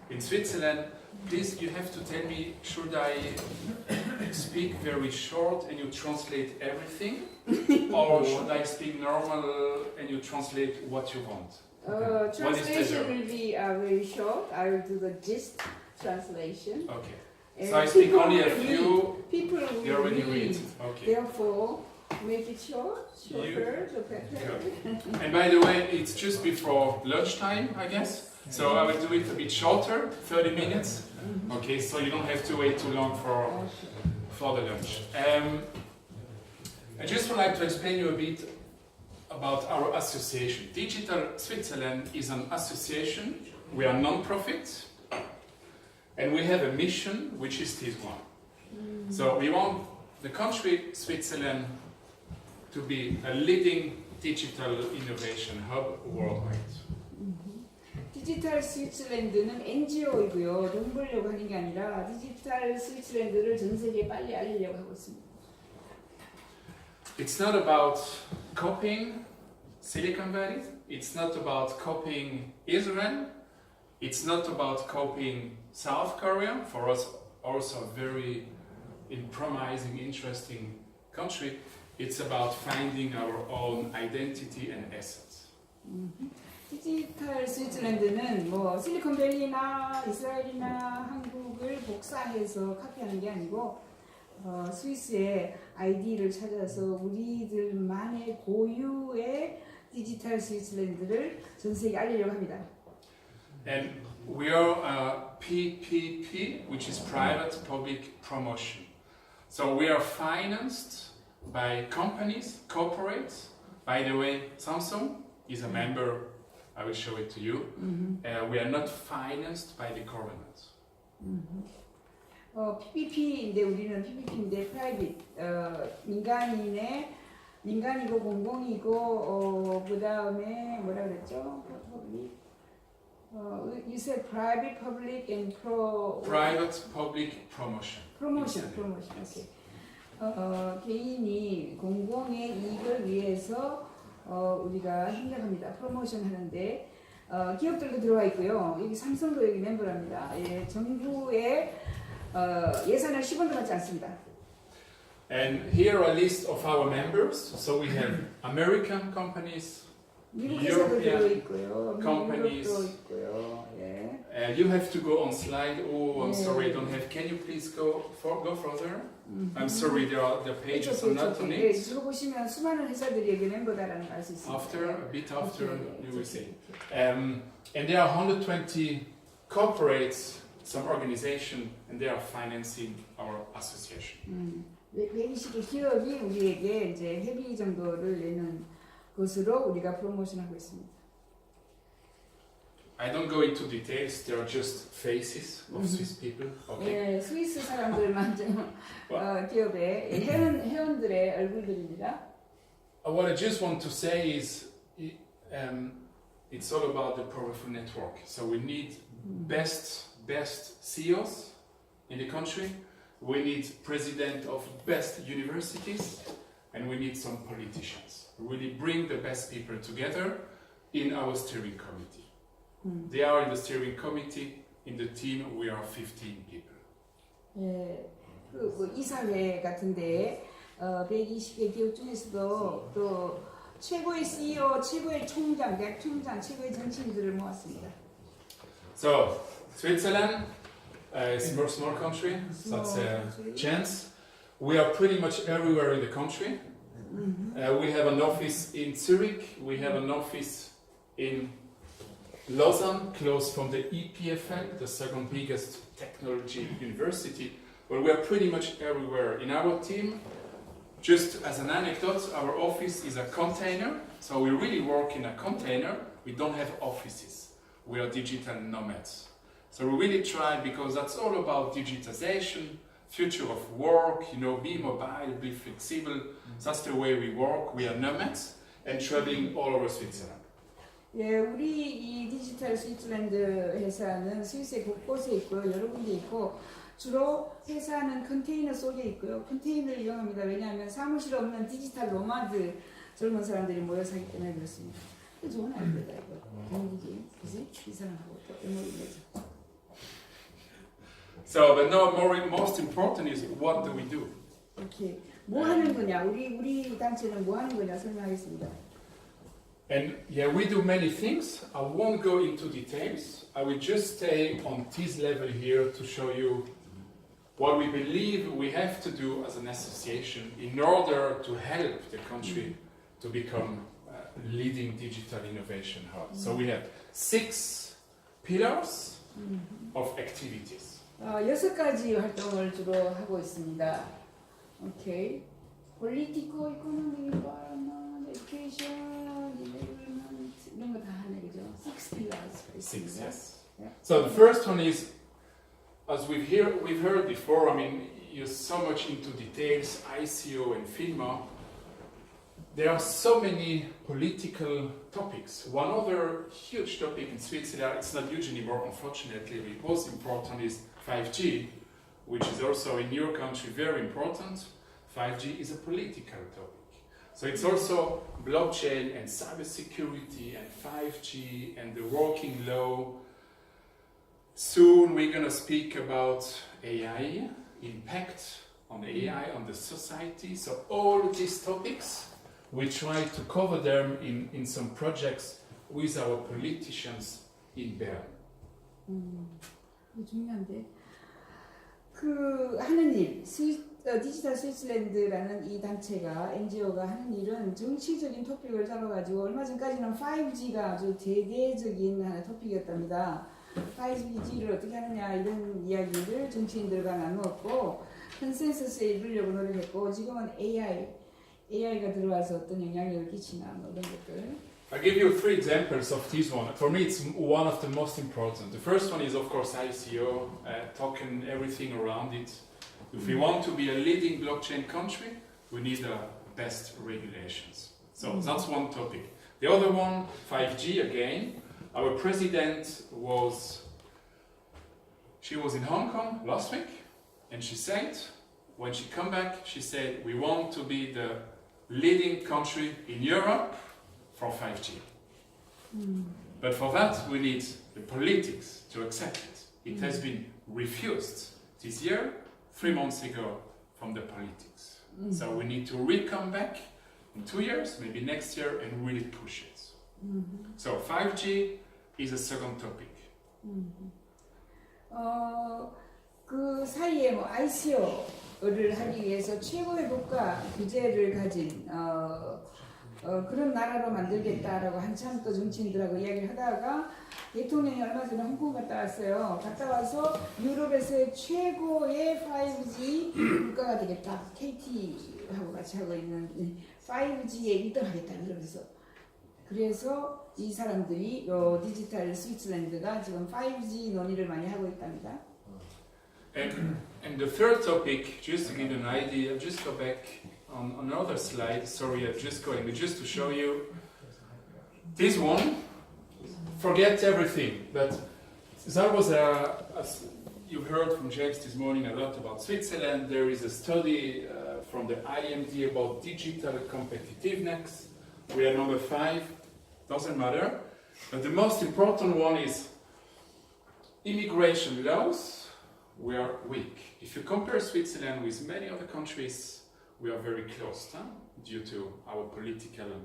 in Switzerland. Please, you have to tell me, should I speak very short and you translate everything? Or should I speak normal and you translate what you want? Translation will be very short. I will do the gist translation. Okay. So I speak only a few. People will You already read. read. Okay. Therefore, make it shorter, the better. And by the way, it's just before lunchtime, I guess. So I will do it a bit shorter, 30 minutes. Okay, so you don't have to wait too long for the lunch. I just would like to explain you a bit about our association. Digital Switzerland is an association. We are non-profit, and we have a mission, which is this one. So we want the country Switzerland to be a leading digital innovation hub worldwide. 디지털 스위스랜드는 NGO이고요. 돈 벌려고 하는 게 아니라 디지털 스위스랜드를 전 세계에 빨리 알리려고 하고 있습니다. It's not about copying Silicon Valley. It's not about copying Israel. It's not about copying South Korea. For us, also a very promising, interesting country. It's about finding our own identity and essence. 디지털 스위스랜드는 뭐 실리콘밸리나 이스라엘이나 한국을 복사해서 카피하는 게 아니고 스위스의 아이디를 찾아서 우리들만의 고유의 디지털 스위스랜드를 전 세계에 알리려고 합니다. And we are a PPP, which is private public promotion. So we are financed by companies, corporates. By the way, Samsung is a member. I will show it to you. We are not financed by the government. PPP인데 우리는 PPP인데 private 민간이고 공공이고 그 다음에 뭐라 그랬죠? You said private, public, and private public promotion. Promotion. Okay. 개인이 공공의 이익을 위해서 우리가 협력합니다. 프로모션 하는데 기업들도 들어와 있고요. 여기 삼성도 여기 멤버랍니다. 예, 정부의 예산을 10원도 받지 않습니다. And here are a list of our members. So we have American companies, 미국 회사도 들어 있고요. companies. 들어 있고요. 예. You have to go on slide. Oh, I'm sorry, I don't have. Can you please go further? I'm sorry, the pages are not on 예, it. 이거 보시면 수많은 회사들이 여기 멤버다라는 걸 알 수 있습니다. A bit after, you will see. And there are 120 corporates, some organization, and they are financing our association. 120개 기업이 우리에게 이제 회비 정도를 내는 것으로 우리가 프로모션하고 있습니다. I don't go into details. They are just faces of Swiss people. Okay. 예, 스위스 사람들만 좀 기업의 회원들의 얼굴들입니다. What I just want to say is, it's all about the powerful network. So we need best CEOs in the country. We need president of best universities, and we need some politicians. Really bring the best people together in our steering committee. They are in the steering committee. In the team, we are 15 people. 예, 그 이사회 같은데 120개 기업 중에서도 또 최고의 CEO, 최고의 총장, 대학 총장, 최고의 정치인들을 모았습니다. So Switzerland is a small country. That's a chance. We are pretty much everywhere in the country. We have an office in Zurich. We have an office in Lausanne, close from the EPFL, the second biggest technology university. But we are pretty much everywhere. In our team, just as an anecdote, our office is a container. So we really work in a container. We don't have offices. We are digital nomads. So we really try, because that's all about digitization, future of work, be mobile, be flexible. That's the way we work. We are nomads and traveling all over Switzerland. 예, 우리 이 디지털 스위스랜드 회사는 스위스 곳곳에 있고요. 여러 군데 있고 주로 회사는 컨테이너 속에 있고요. 컨테이너를 이용합니다. 왜냐하면 사무실 없는 디지털 노마드 젊은 사람들이 모여서 하기 때문에 그렇습니다. 좋은 아이디어다 이거. 분위기, 그지? 이 사람하고 또 음악이 내죠. So, but now most important is what do we do? 이렇게 뭐 하는 거냐? 우리 단체는 뭐 하는 거냐 설명하겠습니다. And yeah, we do many things. I won't go into details. I will just stay on this level here to show you what we believe we have to do as an association in order to help the country to become a leading digital innovation hub. So we have 6 pillars of activities. 6가지 활동을 주로 하고 있습니다. 오케이. Political, economic, environment, education, development 이런 거 다 하네 그죠? 6 pillars. 6, yes. Yeah. So the first one is, as we've heard before, I mean, you're so much into details, ICO and FINMA. There are so many political topics. One other huge topic in Switzerland, it's not huge anymore, unfortunately, but it was important, is 5G, which is also in your country very important. 5G is a political topic. So it's also blockchain and cybersecurity and 5G and the working law. Soon we're going to speak about AI, impact on AI on the society. So all these topics, we try to cover them in some projects with our politicians in Bern. 이거 중요한데. 그 하는 일, 디지털 스위스랜드라는 이 단체가 NGO가 하는 일은 정치적인 토픽을 잡아가지고 얼마 전까지는 5G가 아주 대대적인 하나의 토픽이었답니다. 5G를 어떻게 하느냐 이런 이야기를 정치인들과 나누었고 컨센서스에 이르려고 노력했고 지금은 AI가 들어와서 어떤 영향력을 끼치나 뭐 이런 것들. I'll give you 3 examples of this one. For me, it's one of the most important. The first one is, of course, ICO, talking everything around it. If we want to be a leading blockchain country, we need the best regulations. So that's one topic. The other one, 5G again. Our president she was in Hong Kong last week, and she said, when she come back, she said, we want to be the leading country in Europe for 5G. But for that, we need the politics to accept it. It has been refused this year, 3 months ago, from the politics. So we need to come back in 2 years, maybe next year, and really push it. So 5G is a second topic. 그 사이에 뭐 ICO를 하기 위해서 최고의 국가 규제를 가진 그런 나라로 만들겠다라고 한참 또 정치인들하고 이야기를 하다가 대통령이 얼마 전에 홍콩 갔다 왔어요. 갔다 와서 유럽에서의 최고의 5G 국가가 되겠다. KT하고 같이 하고 있는 5G에 1등 하겠다. 그래서 이 사람들이 디지털 스위스랜드가 지금 5G 논의를 많이 하고 있답니다. And the third topic, just to give you an idea, I'll just go back on another slide. Sorry, I'm just going, but just to show you. This one, forget everything. But that was as you heard from James this morning a lot about Switzerland. There is a study from the IMD about digital competitiveness. We are number 5, doesn't matter. But the most important one is immigration laws. We are weak. If you compare Switzerland with many other countries, we are very close due to our political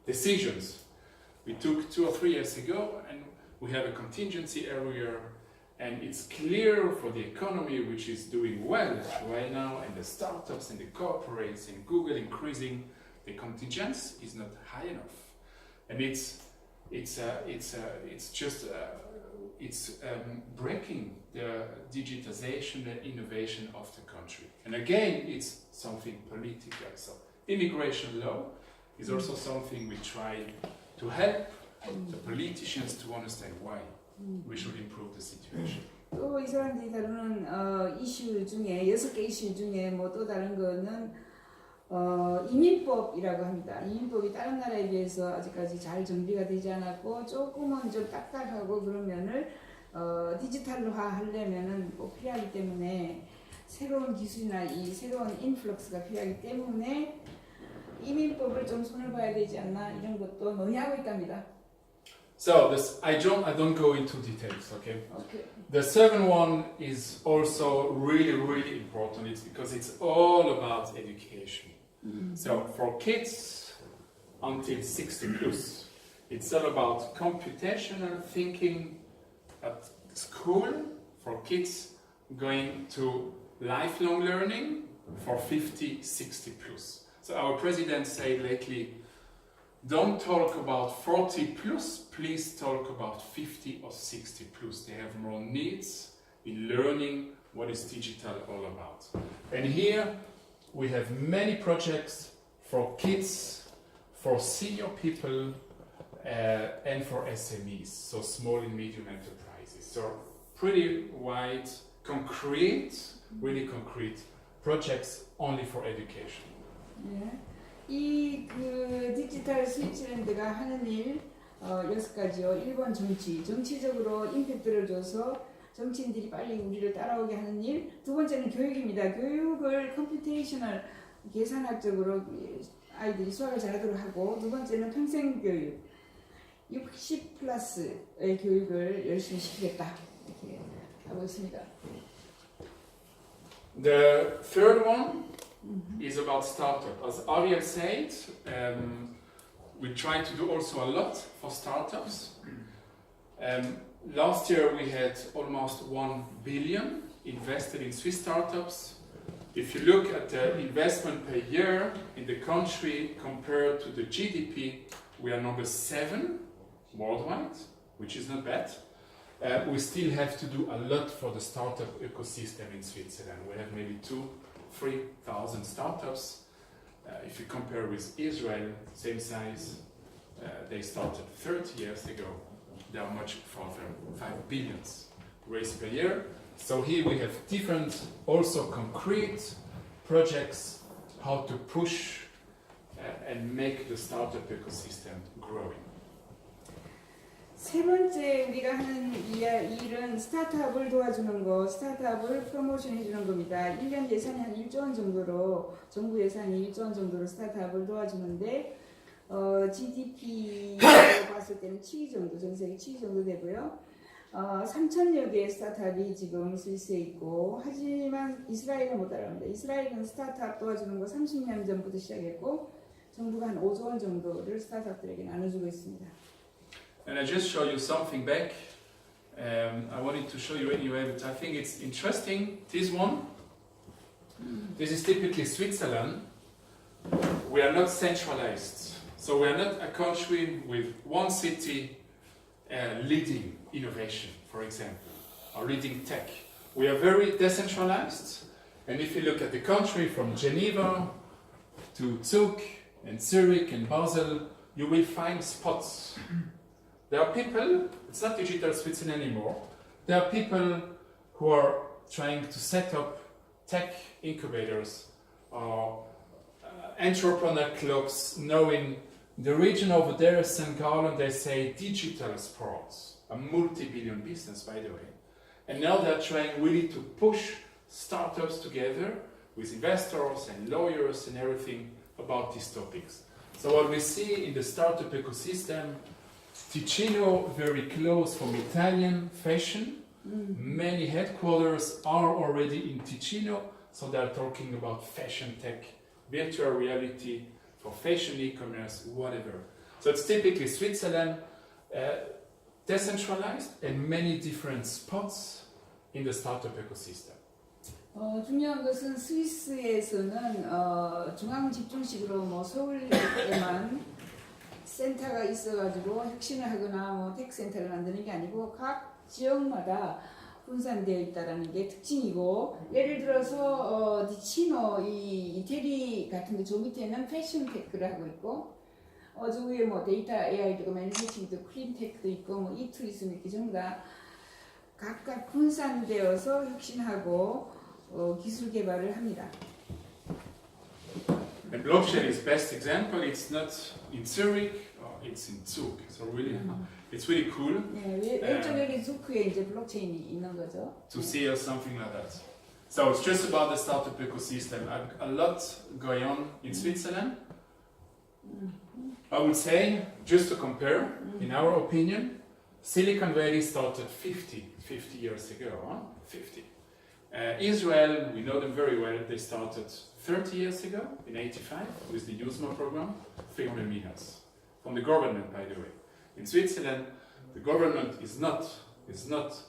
decisions. We took 2 or 3 years ago, and we have a contingency area, and it's clear for the economy, which is doing well right now, and the startups and the corporates and Google increasing, the contingence is not high enough, and it's breaking the digitization and innovation of the country. And again, it's something political. So immigration law is also something we try to help the politicians to understand why we should improve the situation. 또 이 사람들이 다루는 이슈 중에 6개 이슈 중에 뭐 또 다른 거는 이민법이라고 합니다. 이민법이 다른 나라에 비해서 아직까지 잘 정비가 되지 않았고 조금은 좀 딱딱하고 그런 면을 디지털화 하려면은 꼭 필요하기 때문에 새로운 기술이나 이 새로운 인플럭스가 필요하기 때문에 이민법을 좀 손을 봐야 되지 않나 이런 것도 논의하고 있답니다. So this, I don't go into details, okay? Okay. The second one is also really important. It's because it's all about education. So for kids until 60 plus, it's all about computational thinking at school for kids going to lifelong learning for 50, 60 plus. So our president said lately, don't talk about 40 plus, please talk about 50 or 60 plus. They have more needs in learning what is digital all about. And here we have many projects for kids, for senior people, and for SMEs, so small and medium enterprises. So pretty wide, really concrete projects only for education. 네. 이 디지털 스위츠랜드가 하는 일 6가지요. 1번 정치적으로 임팩트를 줘서 정치인들이 빨리 우리를 따라오게 하는 일. 두 번째는 교육입니다. 교육을 컴퓨테이셔널 계산학적으로 아이들이 수학을 잘하도록 하고, 두 번째는 평생교육, 60 플러스의 교육을 열심히 시키겠다 이렇게 하고 있습니다. The third one is about startup. As Ariel said, we try to do also a lot for startups. Last year we had almost 1 billion invested in Swiss startups. If you look at the investment per year in the country compared to the GDP, we are number 7 worldwide, which is not bad. We still have to do a lot for the startup ecosystem in Switzerland. We have maybe 2,000-3,000 startups. If you compare with Israel, same size, they started 30 years ago. They are much further, 5 billion raised per year. So here we have different, also concrete projects how to push and make the startup ecosystem growing. 세 번째 우리가 하는 일은 스타트업을 도와주는 거, 스타트업을 프로모션 해주는 겁니다. 1년 예산이 한 1조 원 정도로, 정부 예산이 1조 원 정도로 스타트업을 도와주는데, GDP로 봤을 때는 7위 정도, 전 세계 7위 정도 되고요. 3,000여 개의 스타트업이 지금 스위스에 있고, 하지만 이스라엘은 못 따라갑니다. 이스라엘은 스타트업 도와주는 거 30년 전부터 시작했고, 정부가 한 5조 원 정도를 스타트업들에게 나눠주고 있습니다. And I just show you something back. I wanted to show you anyway, but I think it's interesting. This one, this is typically Switzerland. We are not centralized. So we are not a country with one city leading innovation, for example, or leading tech. We are very decentralized. And if you look at the country from Geneva to Zug and Zurich and Basel, you will find spots. There are people, it's not digital Switzerland anymore, there are people who are trying to set up tech incubators or entrepreneur clubs, knowing the region over there, St. Gallen, they say digital sports, a multi-billion business by the way. And now they're trying really to push startups together with investors and lawyers and everything about these topics. So what we see in the startup ecosystem, Ticino, very close from Italian fashion. Many headquarters are already in Ticino, so they are talking about fashion tech, virtual reality, for fashion e-commerce, whatever. So it's typically Switzerland, decentralized and many different spots in the startup ecosystem. 중요한 것은 스위스에서는 중앙 집중식으로 뭐 서울에만 센터가 있어가지고 혁신을 하거나 뭐 텍 센터를 만드는 게 아니고 각 지역마다 분산되어 있다라는 게 특징이고, 예를 들어서 디치노 이 이태리 같은 데 저 밑에는 패션 테크를 하고 있고, 저 위에 뭐 데이터 AI도 있고 매니지먼트도 클린 테크도 있고 뭐 이투리즘 이렇게 전부 다 각각 분산되어서 혁신하고 기술 개발을 합니다. And blockchain is best example. It's not in Zurich, it's in Zug. So really, it's really cool. 네, 왼쪽 여기 zu크에 이제 블록체인이 있는 거죠. To see something like that. So it's just about the startup ecosystem. A lot going on in Switzerland. I would say, just to compare, in our opinion, Silicon Valley started 50 years ago, 50. Israel, we know them very well, they started 30 years ago, in 85, with the USMA program, 300 millions. From the government, by the way. In Switzerland, the government is not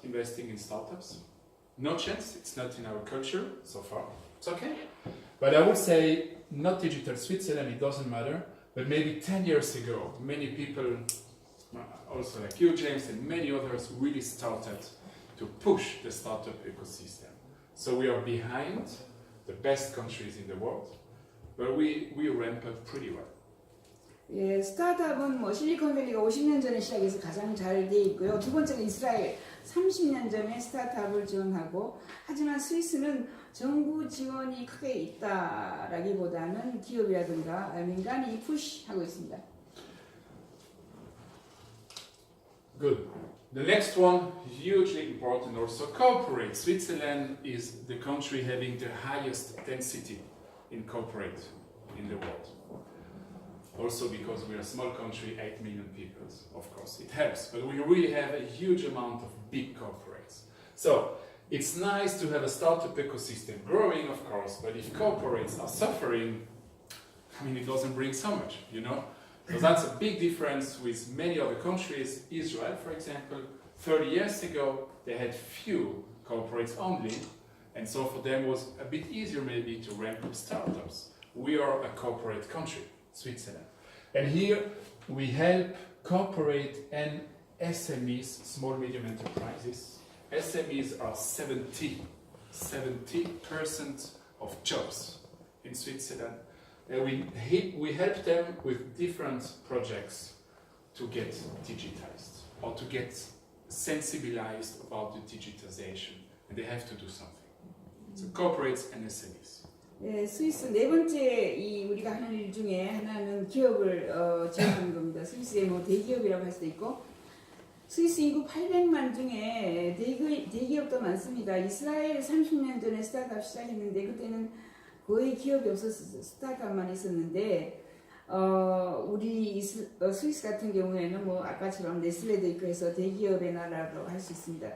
investing in startups. No chance, it's not in our culture so far. It's okay. But I would say, not digital Switzerland, it doesn't matter. But maybe 10 years ago, many people, also like you, James, and many others, really started to push the startup ecosystem. So we are behind the best countries in the world, but we ramp up pretty well. 예, 스타트업은 뭐 실리콘밸리가 50년 전에 시작해서 가장 잘 돼 있고요. 두 번째는 이스라엘 30년 전에 스타트업을 지원하고, 하지만 스위스는 정부 지원이 크게 있다라기보다는 기업이라든가 민간이 푸시하고 있습니다. Good. The next one, hugely important also, corporate. Switzerland is the country having the highest density in corporate in the world. Also because we are a small country, 8 million people, of course, it helps. But we really have a huge amount of big corporates. So it's nice to have a startup ecosystem growing, of course, but if corporates are suffering, I mean, it doesn't bring so much, you know? So that's a big difference with many other countries. Israel, for example, 30 years ago, they had few corporates only, and so for them it was a bit easier maybe to ramp up startups. We are a corporate country, Switzerland. And here we help corporate and SMEs, small medium enterprises. SMEs are 70% of jobs in Switzerland. And we help them with different projects to get digitized or to get sensibilized about the digitization. And they have to do something. So corporates and SMEs. 예, 스위스 네 번째 우리가 하는 일 중에 하나는 기업을 지원하는 겁니다. 스위스의 뭐 대기업이라고 할 수도 있고, 스위스 인구 800만 중에 대기업도 많습니다. 이스라엘 30년 전에 스타트업 시작했는데 그때는 거의 기업이 없어서 스타트업만 있었는데, 우리 스위스 같은 경우에는 뭐 아까처럼 네슬레도 있고 해서 대기업의 나라로 할 수 있습니다.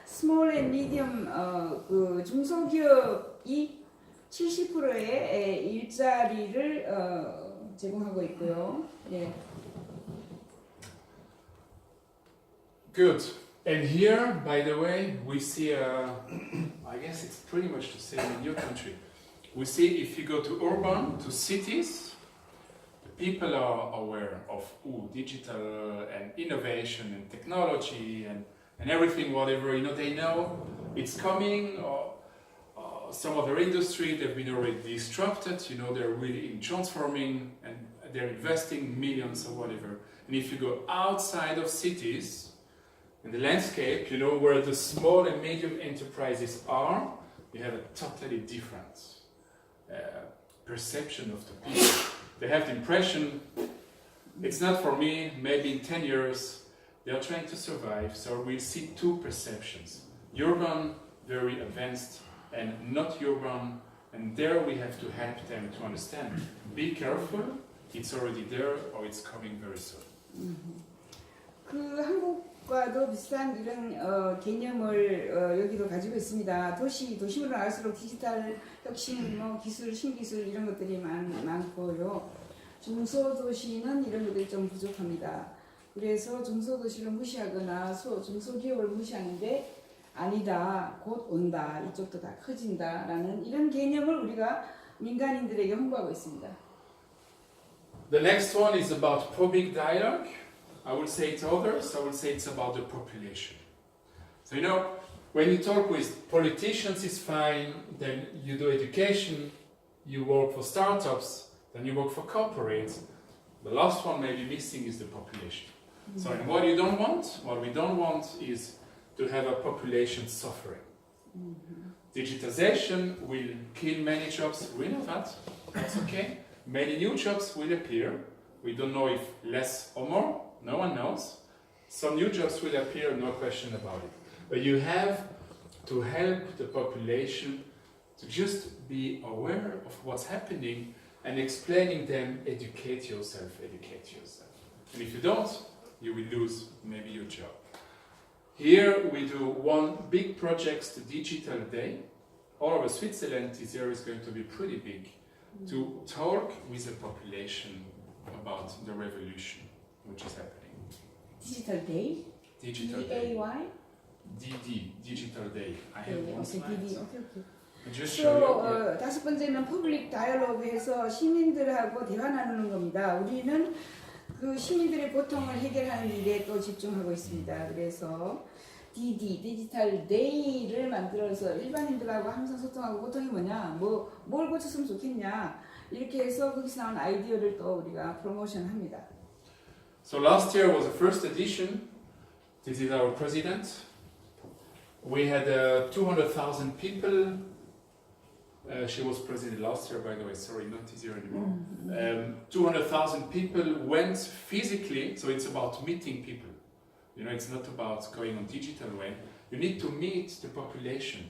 스몰 앤 미디엄 그 중소기업이 70%의 일자리를 제공하고 있고요. 예. Good. And here, by the way, we see, I guess it's pretty much the same in your country. We see if you go to urban, to cities, people are aware of digital and innovation and technology and everything, whatever, you know, they know it's coming, or some other industry, they've been already disrupted, you know, they're really in transforming and they're investing millions or whatever. And if you go outside of cities, in the landscape, you know, where the small and medium enterprises are, you have a totally different perception of the people. They have the impression, it's not for me, maybe in 10 years, they are trying to survive, so we'll see two perceptions. Urban, very advanced, and not urban, and there we have to help them to understand. Be careful, it's already there, or it's coming very soon. 그 한국과도 비슷한 이런 개념을 여기도 가지고 있습니다. 도심으로 나갈수록 디지털 혁신, 뭐 기술, 신기술 이런 것들이 많고요. 중소도시는 이런 것들이 좀 부족합니다. 그래서 중소도시를 무시하거나 중소기업을 무시하는데 아니다, 곧 온다, 이쪽도 다 커진다라는 이런 개념을 우리가 민간인들에게 홍보하고 있습니다. The next one is about public dialogue. I will say it's others, I will say it's about the population. So you know, when you talk with politicians it's fine, then you do education, you work for startups, then you work for corporates. The last one maybe missing is the population. So and what we don't want is to have a population suffering. Digitization will kill many jobs, we know that, that's okay. Many new jobs will appear, we don't know if less or more, no one knows. Some new jobs will appear, no question about it. But you have to help the population to just be aware of what's happening and explaining them, educate yourself. And if you don't, you will lose maybe your job. Here we do one big project, the Digital Day. All over Switzerland this year is going to be pretty big, to talk with the population about the revolution which is happening. Digital Day? Digital Day. D-A-Y? DD, Digital Day. I have 네, one slide. DD. So 오케이. I'll just show you. 또 다섯 번째는 퍼블릭 다이얼로그에서 시민들하고 대화 나누는 겁니다. 우리는 그 시민들의 고통을 해결하는 일에 또 집중하고 있습니다. 그래서 DD, 디지털 데이를 만들어서 일반인들하고 항상 소통하고 고통이 뭐냐, 뭘 고쳤으면 좋겠냐, 이렇게 해서 거기서 나온 아이디어를 또 우리가 프로모션합니다. So last year was the first edition. This is our president. We had 200,000 people. She was president last year, by the way. Sorry, not this year anymore. 200,000 people went physically. So it's about meeting people. You know, it's not about going on digital way. You need to meet the population,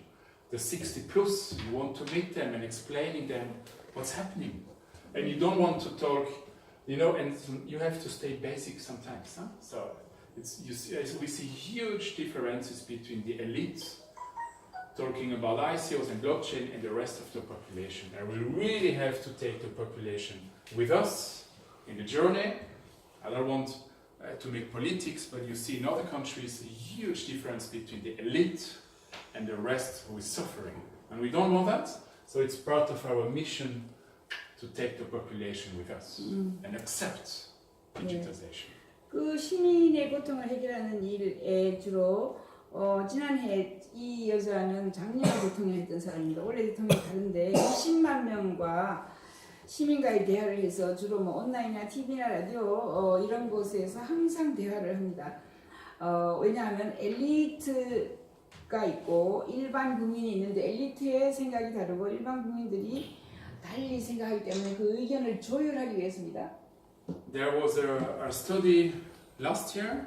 the 60 plus. You want to meet them and explaining them what's happening. And you don't want to talk, you know, and you have to stay basic sometimes. Huh? So we see huge differences between the elite talking about ICOs and blockchain and the rest of the population. And we really have to take the population with us in the journey. I don't want to make politics, but you see in other countries a huge difference between the elite and the rest who is suffering. And we don't want that, so it's part of our mission to take the population with us and accept digitization. 그 시민의 고통을 해결하는 일에 주로 지난해 이 여자는 작년에 대통령 했던 사람입니다. 원래 대통령이 다른데 20만 명과 시민과의 대화를 해서 주로 뭐 온라인이나 TV나 라디오 이런 곳에서 항상 대화를 합니다. 왜냐하면 엘리트가 있고 일반 국민이 있는데 엘리트의 생각이 다르고 일반 국민들이 달리 생각하기 때문에 그 의견을 조율하기 위해서입니다. There was a study last year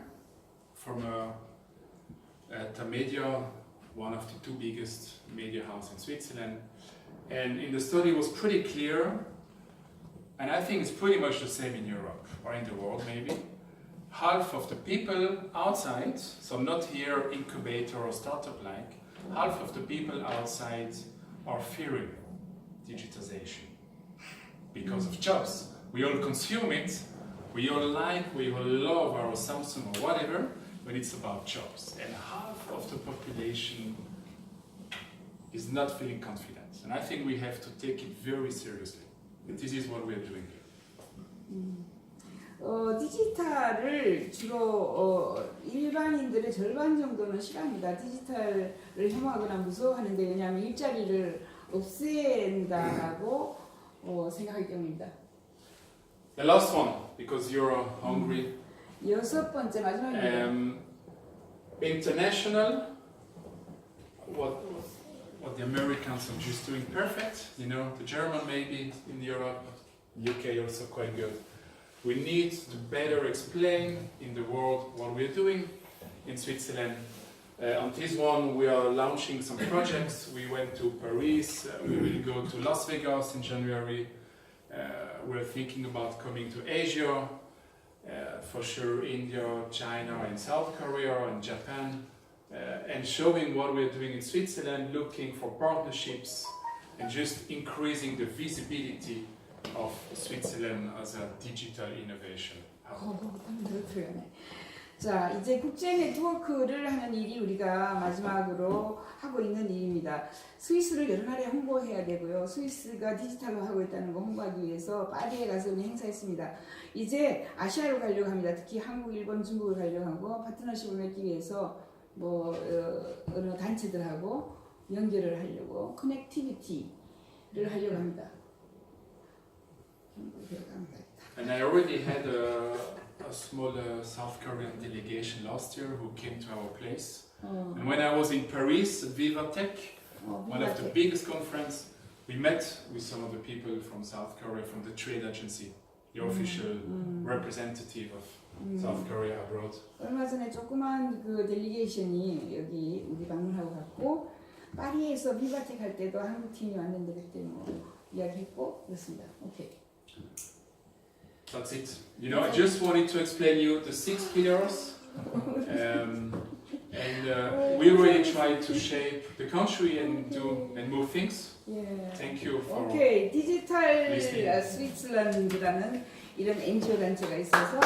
from at a media, one of the two biggest media houses in Switzerland, and in the study was pretty clear. And I think it's pretty much the same in Europe or in the world maybe. Half of the people outside, so not here incubator or startup like, half of the people outside are fearing digitization because of jobs. We all consume it, we all love our Samsung or whatever, but it's about jobs. And half of the population is not feeling confident. And I think we have to take it very seriously. And this is what we are doing here. 디지털을 주로 일반인들의 절반 정도는 싫어합니다. 디지털을 혐오하거나 무서워하는데 왜냐하면 일자리를 없앤다라고 생각하기 때문입니다. The last one, because you're hungry. 여섯 번째 마지막입니다. International. What the Americans are just doing perfect, you know, the German maybe in Europe, UK also quite good. We need to better explain in the world what we're doing in Switzerland. On this one we are launching some projects. We went to Paris, we will go to Las Vegas in January. We're thinking about coming to Asia, for sure India, China and South Korea and Japan. And showing what we're doing in Switzerland, looking for partnerships and just increasing the visibility of Switzerland as a digital innovation hub. 자, 이제 국제 네트워크를 하는 일이 우리가 마지막으로 하고 있는 일입니다. 스위스를 여러 나라에 홍보해야 되고요. 스위스가 디지털로 하고 있다는 거 홍보하기 위해서 파리에 가서 우리 행사했습니다. 이제 아시아로 가려고 합니다. 특히 한국, 일본, 중국을 가려고 하고 파트너십을 맺기 위해서 어느 단체들하고 연결을 하려고 커넥티비티를 하려고 합니다. And I already had a small South Korean delegation last year who came to our place. And when I was in Paris at Vivatech, one of the biggest conference, we met with some of the people from South Korea, from the trade agency, the official representative of South Korea abroad. 얼마 전에 조그만 그 델리게이션이 여기 우리 방문하고 갔고 파리에서 비바텍 할 때도 한국 팀이 왔는데 그때 뭐 이야기했고 그렇습니다. 오케이. That's it. You know, I just wanted to explain you the 6 pillars, and we really tried to shape the country and do and move things. 예. Thank you for. 오케이. 디지털 listening. 스위스란드라는 이런 NGO 단체가 있어서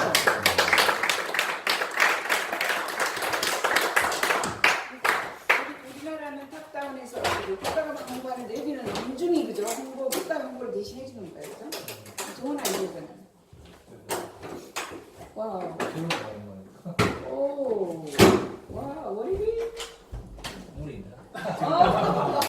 우리나라는 탑다운에서 국가가 막 홍보하는데 여기는 민중이 그죠? 국가 홍보를 대신 해주는 거예요, 그죠? 좋은 아이디어잖아요. 와우.